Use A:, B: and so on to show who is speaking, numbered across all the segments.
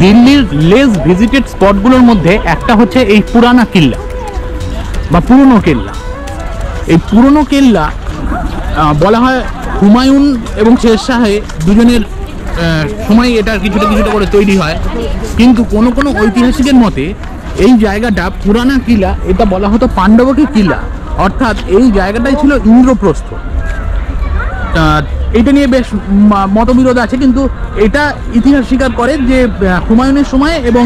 A: দিল্লির less visited স্পটগুলোর মধ্যে একটা হচ্ছে এই পুরানা কিল্লা বা পুরনো কেল্লা। এই পুরনো কেল্লা বলা হয় হুমায়ুন এবং শেরশাহে দুজনের সময় এটা কিছুটা কিছুটা করে তৈরি হয়, কিন্তু কোনো কোনো ঐতিহাসিকের মতে এই জায়গাটা পুরানা কিলা, এটা বলা হতো পাণ্ডবকী কিলা, অর্থাৎ এই জায়গাটাই ছিল ইন্দ্রপ্রস্থ। এইটা নিয়ে বেশ মতবিরোধ আছে, কিন্তু এটা ইতিহাস স্বীকার করে যে হুমায়ুনের সময় এবং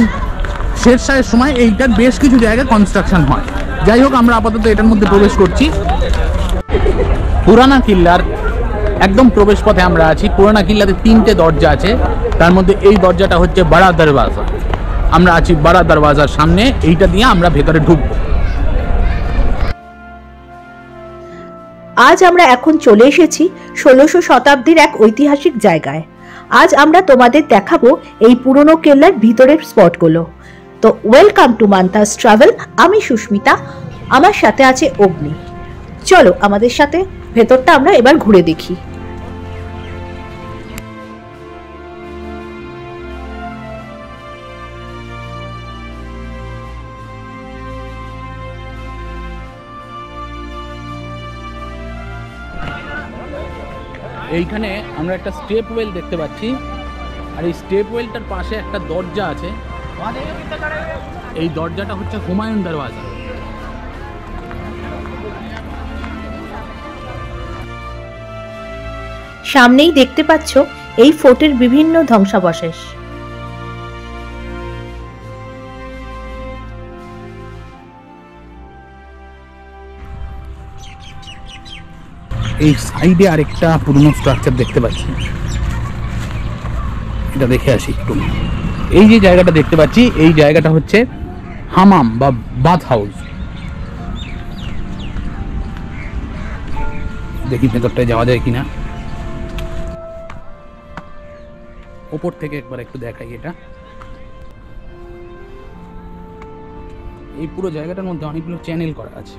A: শেরশাহের সময় এইটার বেশ কিছু জায়গায় কনস্ট্রাকশন হয়। যাই হোক, আমরা আপাতত এটার মধ্যে প্রবেশ করছি। পুরানা কিল্লার একদম প্রবেশ পথে আমরা আছি। পুরানা কিল্লাতে 3টে দরজা আছে, তার মধ্যে এই দরজাটা হচ্ছে বড়া দরওয়াজা। আমরা আছি বড়া দরওয়াজার সামনে, এইটা দিয়ে আমরা ভেতরে ঢুকবো।
B: আজ আমরা এখন চলে এসেছি 1600 শতাব্দীর এক ঐতিহাসিক জায়গায়। আজ আমরা তোমাদের দেখাবো এই পুরনো কেল্লার ভিতরের স্পটগুলো। তো ওয়েলকাম টু মান্থাস ট্রাভেল। আমি সুস্মিতা, আমার সাথে আছে অগ্নি। চলো আমাদের সাথে ভেতরটা আমরা এবার ঘুরে দেখি।
A: এইখানে আমরা একটা স্টেপ ওয়েল দেখতে পাচ্ছি, আর এই স্টেপ ওয়েলটার পাশে একটা দরজা আছে। এই দরজাটা হচ্ছে হুমায়ুন দরওয়াজা।
B: সামনেই দেখতে পাচ্ছ এই ফোর্টের বিভিন্ন ধ্বংসাবশেষ।
A: এই সাইডে আরেকটা পুরনো স্ট্রাকচার দেখতে পাচ্ছি, এটা দেখে আসি একটু। এই যে জায়গাটা দেখতে পাচ্ছি, এই জায়গাটা হচ্ছে হামাম বা বাথ হাউস। দেখি ভেতরটায় যাওয়া যায় কিনা। ওপর থেকে একবার একটু দেখাই। এটা এই পুরো জায়গাটার মধ্যে অনেকগুলো চ্যানেল করা আছে।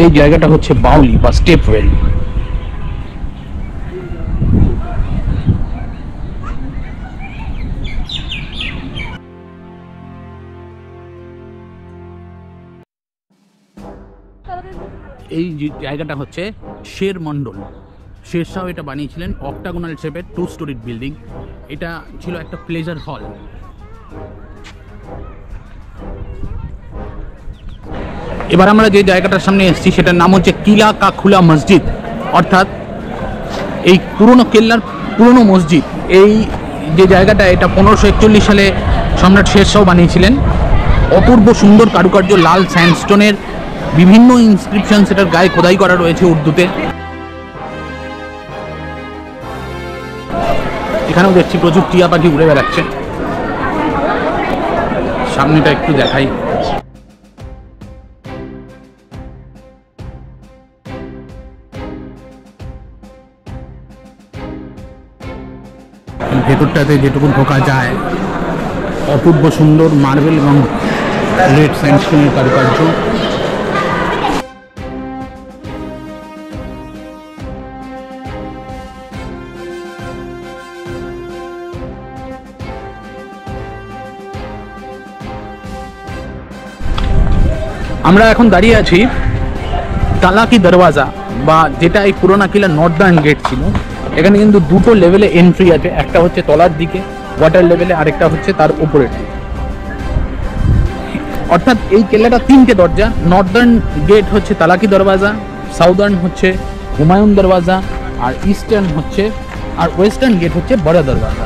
A: এই জায়গাটা হচ্ছে বাউলি বা স্টেপ ওয়েল। এই জায়গাটা হচ্ছে শের মন্ডল। শেরশাহ এটা বানিয়েছিলেন অক্টাগোনাল শেপের 2 স্টোরিড বিল্ডিং। এটা ছিল একটা প্লেজার হল। এবার আমরা যে জায়গাটার সামনে এসেছি সেটার নাম হচ্ছে কিলা কা খুলা মসজিদ, অর্থাৎ এই পুরনো কেল্লার পুরনো মসজিদ। এই যে জায়গাটা, এটা 1541 সালে সম্রাট শেরশাহ বানিয়েছিলেন। অপূর্ব সুন্দর কারুকার্য, লাল স্যান্ডস্টোনের বিভিন্ন ইনস্ক্রিপশন সেটার গায়ে খোদাই করা রয়েছে উর্দুতে। এখানেও দেখছি প্রচুর টিয়া পাখি উড়ে বেড়াচ্ছে। সামনেটা একটু দেখাই। ভেতরটাতে যেটুকু ঢোকা যায়, অপূর্ব সুন্দর মার্বেল এবং রেড স্যান্ডস্টোনের কারুকার্য। আমরা এখন দাঁড়িয়ে আছি তালাকি দরওয়াজা, বা যেটা এই পুরোনো কিলার নর্দার্ন গেট ছিল। এখানে কিন্তু 2টো লেভেলে এন্ট্রি আছে, একটা হচ্ছে তলার দিকে ওয়াটার লেভেলে, আরেকটা হচ্ছে তার উপরে। অর্থাৎ এই কেল্লাটা 3টে দরজা। নর্দার্ন গেট হচ্ছে তালাকি দরওয়াজা, সাউদার্ন হচ্ছে হুমায়ুন দরওয়াজা, আর ইস্টার্ন হচ্ছে আর ওয়েস্টার্ন গেট হচ্ছে বড়া দরওয়াজা।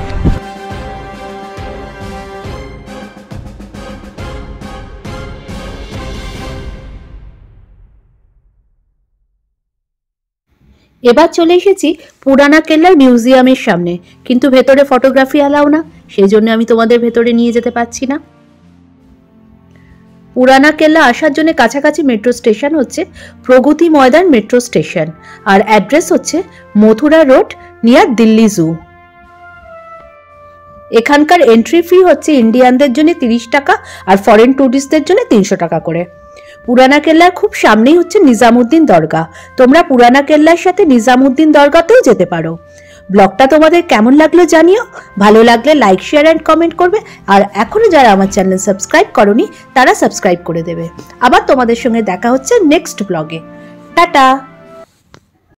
B: এবার চলে এসেছি পুরানা কেল্লার মিউজিয়ামের সামনে, কিন্তু ভেতরে ফটোগ্রাফি অ্যালাউ না, সেই জন্য আমি তোমাদের ভেতরে নিয়ে যেতে পারছি না। পুরানা কেল্লা আসার জন্য কাছাকাছি মেট্রো স্টেশন হচ্ছে প্রগতি ময়দান মেট্রো স্টেশন, আর অ্যাড্রেস হচ্ছে মথুরা রোড নিয়ার দিল্লি জু। এখানকার এন্ট্রি ফি হচ্ছে ইন্ডিয়ানদের জন্য 30 টাকা আর ফরেন টুরিস্টদের জন্য 300 টাকা করে। পুরানা কেল্লার খুব সামনেই হচ্ছে নিজামুদ্দিন দরগা। তোমরা পুরানা কেল্লার সাথে নিজামুদ্দিন দরগাতেও যেতে পারো। ব্লগটা তোমাদের কেমন লাগলো জানিও। ভালো লাগলে লাইক, শেয়ার এন্ড কমেন্ট করবে। আর এখনো যারা আমার চ্যানেল সাবস্ক্রাইব করনি তারা সাবস্ক্রাইব করে দেবে। আবার তোমাদের সঙ্গে দেখা হচ্ছে নেক্সট ব্লগে। টাটা।